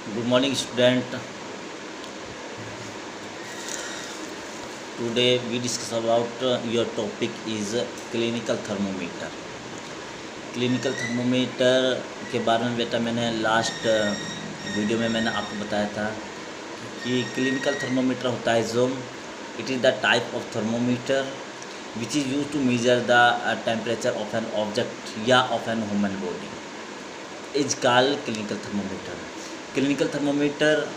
Good morning, student. Today we discuss about your topic is clinical thermometer. Clinical thermometer के बारे में बेटा मैंने लास्ट वीडियो में मैंने आपको बताया था कि क्लिनिकल थर्मोमीटर होता है जो it is the type of thermometer which is use to measure the temperature of an object या of an human body is called clinical thermometer. Clinical thermometer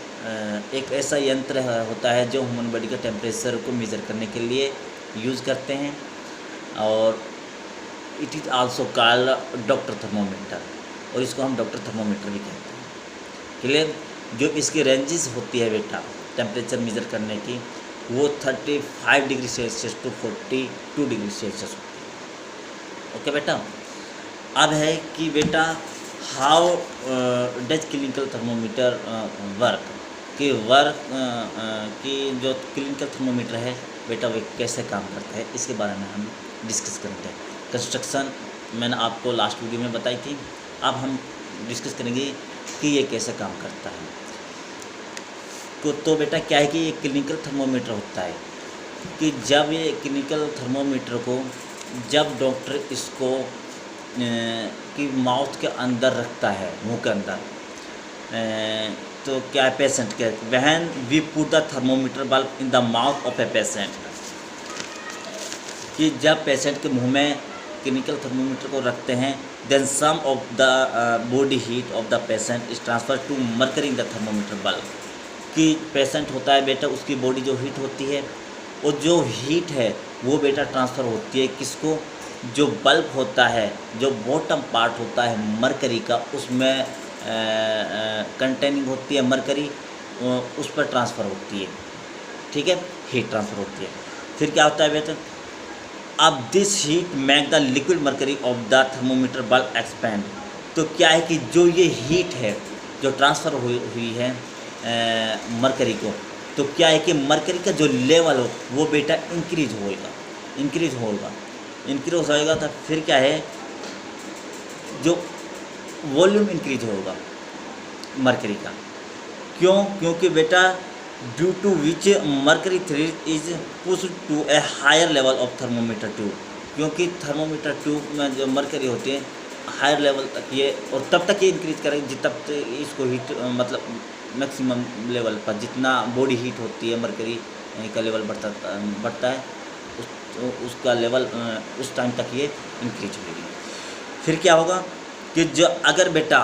एक ऐसा यंत्र होता है जो ह्यूमन बॉडी के टेम्परेचर को मेज़र करने के लिए यूज़ करते हैं और it is also called doctor thermometer और इसको हम डॉक्टर थर्मोमीटर भी कहते हैं। क्लियर। जो इसकी रेंजेस होती है बेटा टेम्परेचर मेज़र करने की वो 35 degree Celsius to 42 degree Celsius होती है। ओके बेटा। अब है कि बेटा how does clinical thermometer work कि जो क्लिनिकल थर्मोमीटर है बेटा वो कैसे काम करता है इसके बारे में हम डिस्कस करते हैं। कंस्ट्रक्शन मैंने आपको लास्ट वीडियो में बताई थी, अब हम डिस्कस करेंगे कि ये कैसे काम करता है। तो बेटा क्या है कि ये क्लिनिकल थर्मोमीटर होता है कि जब ये क्लिनिकल थर्मोमीटर को जब डॉक्टर इसको कि माउथ के अंदर रखता है, मुंह के अंदर, तो क्या है पेशेंट के when we put the thermometer bulb in the mouth of a patient, कि जब पेशेंट के मुंह में क्लिनिकल थर्मोमीटर को रखते हैं then some of the body heat of the patient is transfer to mercury in the thermometer bulb. कि patient होता है बेटा उसकी बॉडी जो हीट होती है और जो हीट है वो बेटा ट्रांसफ़र होती है किसको, जो बल्ब होता है, जो बॉटम पार्ट होता है मरकरी का, उसमें कंटेनिंग होती है मरकरी, उस पर ट्रांसफ़र होती है। ठीक है, हीट ट्रांसफ़र होती है। फिर क्या होता है बेटा, अब this heat make the liquid mercury of the thermometer bulb expand. तो क्या है कि जो ये हीट है जो ट्रांसफ़र हुई है मरकरी को, तो क्या है कि मरकरी का जो लेवल हो वो बेटा इंक्रीज होएगा। तो फिर क्या है, जो वॉल्यूम इंक्रीज होगा मरकरी का। क्योंकि बेटा due to which mercury thread is push to a higher level of thermometer tube. क्योंकि थर्मोमीटर ट्यूब में जो मरकरी होती है हायर लेवल तक ये, और तब तक ये इंक्रीज करेगी जब तक इसको हीट मतलब मैक्सिमम लेवल पर जितना बॉडी हीट होती है मरकरी का लेवल बढ़ता है उसका लेवल उस टाइम तक ये इंक्रीज होगी। फिर क्या होगा कि जो अगर बेटा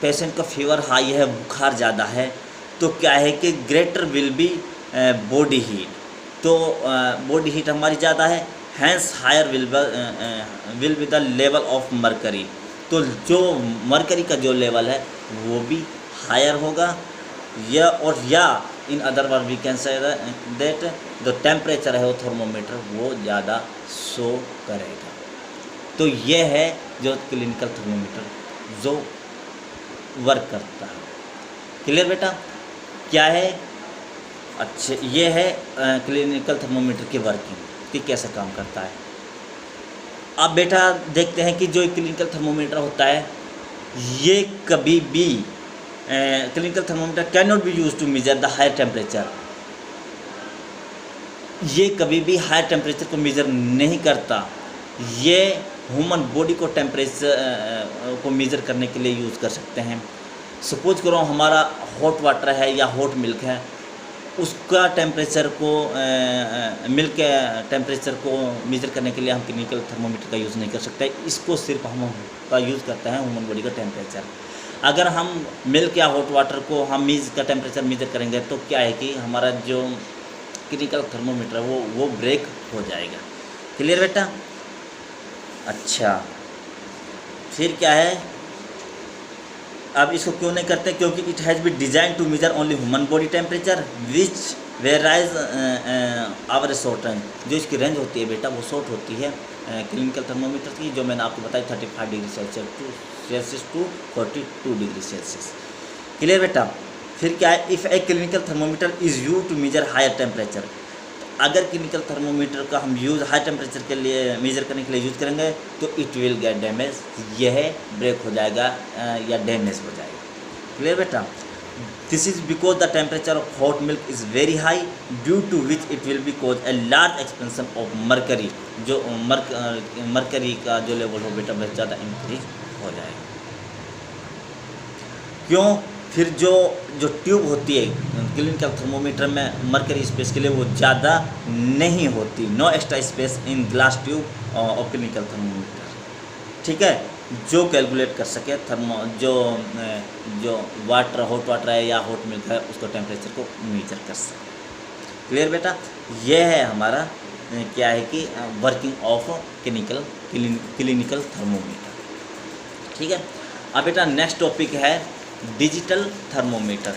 पेशेंट का फीवर हाई है, बुखार ज़्यादा है, तो क्या है कि greater will be body heat. तो बॉडी हीट हमारी ज़्यादा है, hence higher will be the level of mercury. तो जो मरकरी का जो लेवल है वो भी हायर होगा, या in other word we can say that जो टेम्परेचर है वो थर्मोमीटर वो ज़्यादा शो करेगा। तो ये है जो क्लिनिकल थर्मोमीटर जो वर्क करता है। क्लियर बेटा, क्या है? अच्छे, ये है क्लिनिकल थर्मोमीटर की वर्किंग कि कैसे काम करता है। अब बेटा देखते हैं कि जो क्लिनिकल थर्मोमीटर होता है ये कभी भी clinical thermometer can not be use to measure the higher temperature. ये कभी भी हायर टेम्परेचर को मेजर नहीं करता। ये ह्यूमन बॉडी को टेम्परेचर को मेजर करने के लिए यूज़ कर सकते हैं। सपोज करो हमारा हॉट वाटर है या हॉट मिल्क है, उसका टेम्परेचर को मिल्क के टेम्परेचर को मेजर करने के लिए हम क्लिनिकल थर्मोमीटर का यूज़ नहीं कर सकते। इसको सिर्फ हम का यूज़ करते हैं ह्यूमन बॉडी का टेम्परेचर। अगर हम मिल्क या हॉट वाटर को हम का टेम्परेचर मेजर करेंगे तो क्या है कि हमारा जो क्लिनिकल थर्मोमीटर है वो ब्रेक हो जाएगा। क्लियर बेटा? अच्छा, फिर क्या है, अब इसको क्यों नहीं करते? क्योंकि it has be design to measure only human body temperature which varies over short range. जो इसकी रेंज होती है बेटा वो शॉर्ट होती है क्लिनिकल थर्मोमीटर की, जो मैंने आपको बताई 35 degree Celsius to 42 degree Celsius. Clear बेटा? फिर क्या है, if a clinical thermometer is use to measure higher temperature. अगर क्लिनिकल थर्मोमीटर का हम यूज़ हाई टेम्परेचर के लिए मेजर करने के लिए यूज़ करेंगे तो इट विल गेट डैमेज, यह ब्रेक हो जाएगा या डैमेज हो जाएगा। क्लियर बेटा? This is because the temperature of hot milk is very high, due to which it will be cause a large expansion of mercury, जो मरकरी का जो लेवल हो बेटा बहुत ज़्यादा इंक्रीज हो जाएगा। क्यों? फिर जो ट्यूब होती है क्लिनिकल थर्मोमीटर में मरकरी स्पेस के लिए वो ज़्यादा नहीं होती, no extra space in glass tube of clinical thermometer, ठीक है, जो कैलकुलेट कर सके जो वाटर हॉट वाटर है या हॉट मिल्क है उसको टेम्परेचर को मेजर कर सके। क्लियर बेटा? यह है हमारा क्या है कि वर्किंग ऑफ क्लिनिकल थर्मोमीटर, ठीक है। अब बेटा नेक्स्ट टॉपिक है डिजिटल थर्मोमीटर।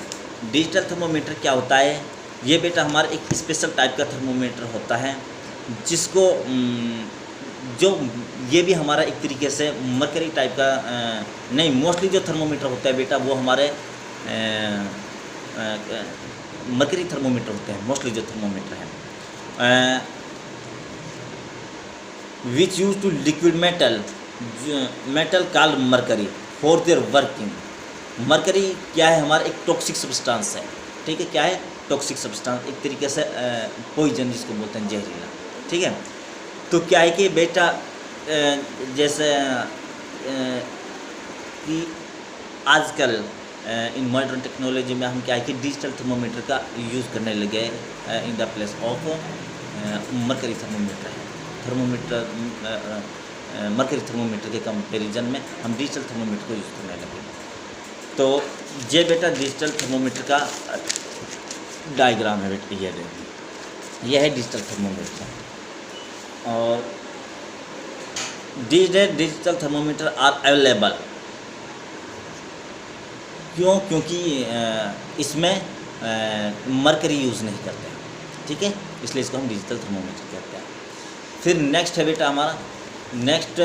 डिजिटल थर्मोमीटर क्या होता है? ये बेटा हमारा एक स्पेशल टाइप का थर्मोमीटर होता है जिसको जो ये भी हमारा एक तरीके से मरकरी टाइप का नहीं, मोस्टली जो थर्मोमीटर होता है बेटा वो हमारे मरकरी थर्मोमीटर होते हैं, मोस्टली जो थर्मोमीटर है which use to liquid metal called mercury for their working. Mercury क्या है? हमारा एक टॉक्सिक सब्सटेंस है, ठीक है। क्या है? टॉक्सिक सब्सटेंस, एक तरीके से पॉइजन जिसको बोलते हैं, जहरीला, ठीक है। तो क्या है कि बेटा जैसे कि आजकल इन मॉडर्न टेक्नोलॉजी में हम क्या है कि डिजिटल थर्मोमीटर का यूज़ करने लगे in the place of mercury thermometer mercury thermometer के कंपैरिजन में हम डिजिटल थर्मोमीटर को यूज़ करने लगे। तो ये बेटा डिजिटल थर्मोमीटर का डायग्राम है बेटा, यह है डिजिटल थर्मोमीटर। और डिजिटल थर्मोमीटर आर अवेलेबल, क्यों? क्योंकि इसमें मरकरी यूज़ नहीं करते हैं, ठीक है, इसलिए इसको हम डिजिटल थर्मोमीटर कहते हैं। फिर नेक्स्ट है बेटा हमारा, नेक्स्ट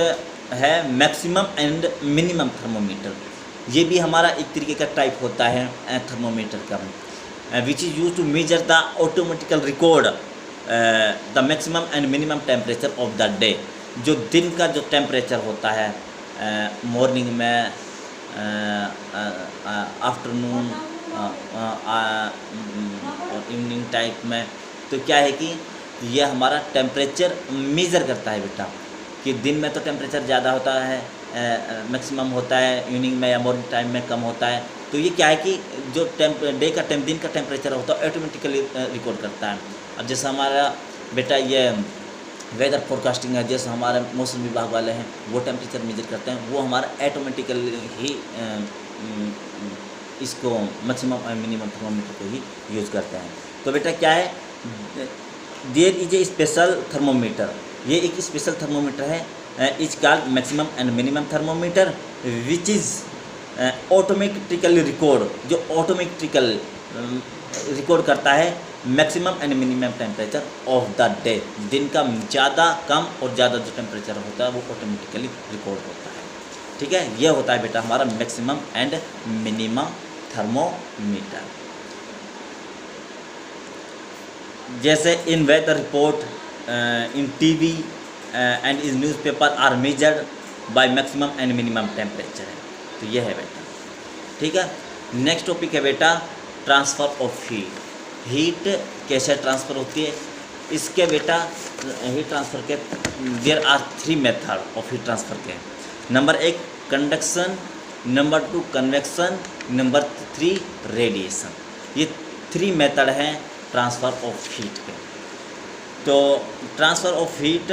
है मैक्सिमम एंड मिनिमम थर्मोमीटर। ये भी हमारा एक तरीके का टाइप होता है थर्मोमीटर का, which is use to measure the automatical record the maximum and minimum temperature of the day. जो दिन का जो टेम्परेचर होता है मॉर्निंग में, आफ्टरनून और इवनिंग टाइप में, तो क्या है कि यह हमारा टेम्परेचर मेज़र करता है बेटा, कि दिन में तो टेम्परेचर ज़्यादा होता है, मैक्सिमम होता है, इवनिंग में या मॉर्निंग टाइम में कम होता है। तो ये क्या है कि जो दिन का टेम्परेचर होता है ऑटोमेटिकली रिकॉर्ड करता है। अब जैसे हमारा बेटा ये वेदर फोरकास्टिंग है, जैसे हमारे मौसम विभाग वाले हैं वो टेम्परेचर मेजर करते हैं, वो हमारा ऑटोमेटिकली ही इसको मैक्सिमम और मिनिमम थर्मोमीटर को ही यूज़ करते हैं। तो बेटा क्या है, there is a special thermometer, ये एक स्पेशल थर्मोमीटर है, is called maximum and minimum thermometer, which is automatically record, जो ऑटोमेटिकल रिकॉर्ड करता है maximum and minimum temperature of the day. दिन का ज़्यादा कम और ज़्यादा जो टेम्परेचर होता है वो ऑटोमेटिकली रिकॉर्ड होता है, ठीक है। यह होता है बेटा हमारा मैक्सिमम एंड मिनिमम थर्मोमीटर। जैसे in weather report, in TV and in newspaper are measured by maximum and minimum temperature है। तो यह है बेटा, ठीक है। नेक्स्ट टॉपिक है बेटा ट्रांसफ़र ऑफ हीट। हीट कैसे ट्रांसफ़र होती है? इसके बेटा हीट ट्रांसफ़र के there are 3 method of heat transfer के। Number 1 conduction, number 2 convection, number 3 radiation. ये 3 मेथड हैं ट्रांसफ़र ऑफ हीट के। तो ट्रांसफ़र ऑफ हीट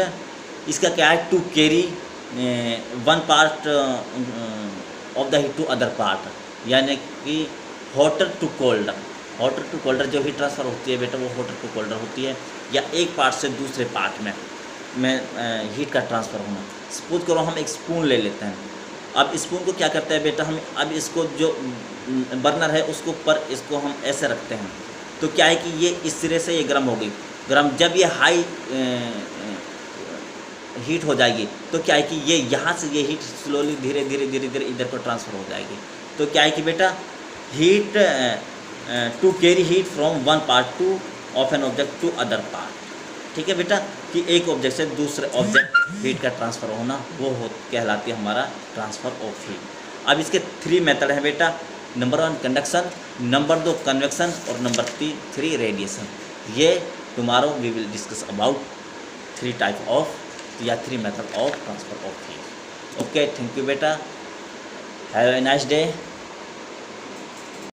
इसका क्या है, to carry one part of the heat to other part, यानी कि hotter to colder. Hotter to colder जो हीट ट्रांसफ़र होती है बेटा वो हॉटर टू कोल्डर होती है, या एक पार्ट से दूसरे पार्ट में हीट का ट्रांसफ़र होना। सपोज करो हम एक स्पून ले लेते हैं। अब स्पून को क्या करते हैं बेटा, हम अब इसको जो बर्नर है उसको ऊपर इसको हम ऐसे रखते हैं, तो क्या है कि ये इस सिरे से ये गर्म हो गई, गर्म जब ये हाई हीट हो जाएगी तो क्या है कि ये यहाँ से ये हीट स्लोली धीरे धीरे इधर को ट्रांसफ़र हो जाएगी। तो क्या है कि बेटा heat to carry heat from one part to of an object to other part, ठीक है बेटा, कि एक ऑब्जेक्ट से दूसरे ऑब्जेक्ट हीट का ट्रांसफ़र होना वो कहलाती है हमारा ट्रांसफ़र ऑफ हीट। अब इसके 3 मेथड हैं बेटा। नंबर 1 कंडक्शन, नंबर 2 कन्वेक्शन और नंबर 3 रेडिएशन। ये tomorrow we will discuss about 3 type of या 3 method of transfer of heat. Okay, thank you बेटा, हैव ए नाइस डे।